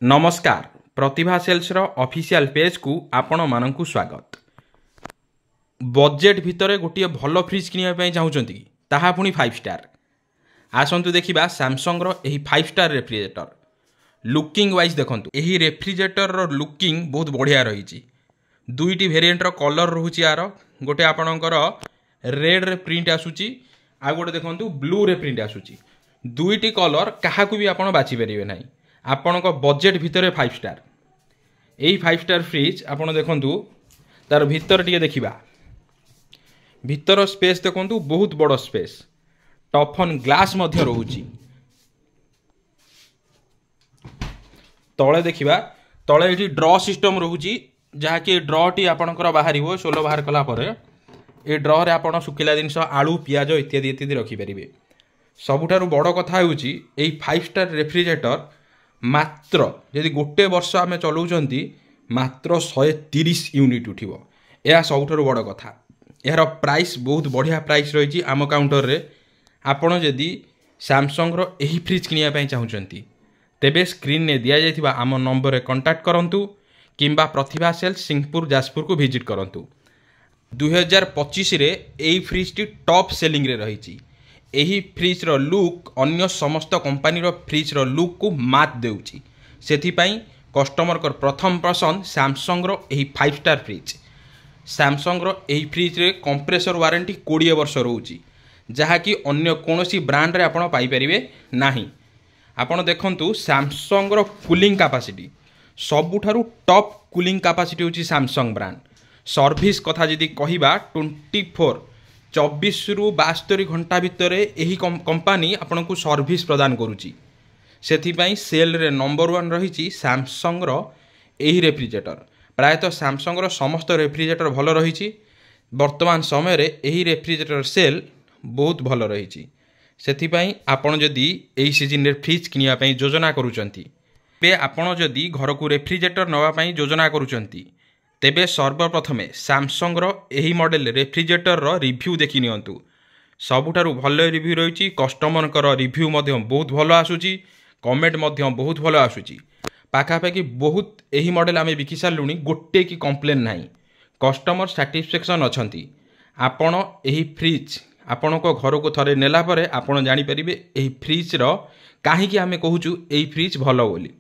नमस्कार प्रतिभा sales official page को आपण मानक स्वागत। बजेट भितर गोटे भल फ्रिज किनिया चाहूँगी ताहा पुणी 5 स्टार। आसतु देखा सैमसंग रही 5 स्टार रेफ्रिजरेटर लुकिंग वाइज देखंतु एही रेफ्रिजरेटर रो लुकिंग बहुत बढ़िया रही। दुईटी वेरिएंट रो कलर रोचे यार गोटे आपणकर रेड रे प्रिंट आसूची आ गोटे देखंतु ब्लू रे प्रिंट आसूची। दुईटी कलर क्या भी आपण बाछि परिबे नाही। आपण बजेट भितर 5 स्टार यही 5 स्टार फ्रिज आपण देखंतु तार भितर टिके देखिबा भितर स्पेस देखंतु बहुत बड़ स्पेस टफन ग्लास मध्य रहूची। तळे देखिबा तळे एठी ड्रॉ सिस्टम रहूची जहाँकि ड्रॉ टी आपणकर बाहरिबो सोलो बाहर कला परे ए ड्रॉ रे आपण सुखिला जिनस आलू पियाज इत्यादि इत्यादि रखि परिबे। सबुठारु बड़ कथा होउची एही 5 स्टार रेफ्रिजरेटर मात्र यदि गोटे वर्ष आम चलाउछंती मात्र 130 यूनिट उठिबो। यह सबुठारु बड़ कथा। यार प्राइस बहुत बढ़िया प्राइस रही आम काउंटर रे। आपण जदि सैमसंग रो एही फ्रिज किनिया पई चाहूछंती तेबे स्क्रीन ने दिया जाइथिबा आम नंबर रे कांटेक्ट करंतु किंबा प्रतिभा सेल्स सिंहपुर जाजपुर को विजिट करंतु। 2025 रे एही फ्रिज टी टॉप सेलिंग रे रही। एही फ्रिज रो लुक अन्य समस्त कंपनी रो फ्रिज रो लुक को मात देउची। सेथिपाई कस्टमर को प्रथम पसंद सैमसंग रो एही 5 स्टार फ्रिज। सैमसंग रो एही फ्रिज रे कंप्रेसर वारंटी 20 वर्ष रहउची जहाँकि अन्य कोनोसी ब्रांड रे आपण पाई परिबे नाही। आपण देखंतु सैमसंग रो कूलिंग कैपेसिटी सबुठारु टॉप कूलिंग कैपेसिटी होची सैमसंग ब्रांड। सर्विस कथा जदि कहिबा 24 रु 72 घंटा भितर यही कंपनी आपन को सर्विस प्रदान करुची। सेथिपाई सेल रे नंबर 1 रही सैमसंग रो एही रेफ्रिजरेटर। प्रायतः सैमसंग रो समस्त रेफ्रिजरेटर भल रही। वर्तमान समय रे एही रेफ्रिजरेटर सेल बहुत भल रही। सेथिपाई आपण जदि एही सीजन रे फ्रिज किनिया पई योजना करूचंती बे आपण जदि घर को रेफ्रिजरेटर नवा पई योजना करूचंती तेबे सर्वप्रथमे सैमसंग रो एही मॉडल रेफ्रिजरेटर रो रिव्यू देखि नियंतु। सबुठारु भल रिव्यू रही। कस्टमर कर रिव्यू मध्य बहुत भल आसुची कमेंट मध्य बहुत भल आसुची। पाखापाखि बहुत एही मॉडल आमे बिकि सारलुनी गोटे की कंप्लेन नाही। कस्टमर सैटिस्फैक्शन अछंती। आपण एही फ्रिज आपण को घर को थरे नेला परे आपण जानि परिबे एही फ्रिज रो काहे कि आमे कहूचु एही फ्रिज भल बोली।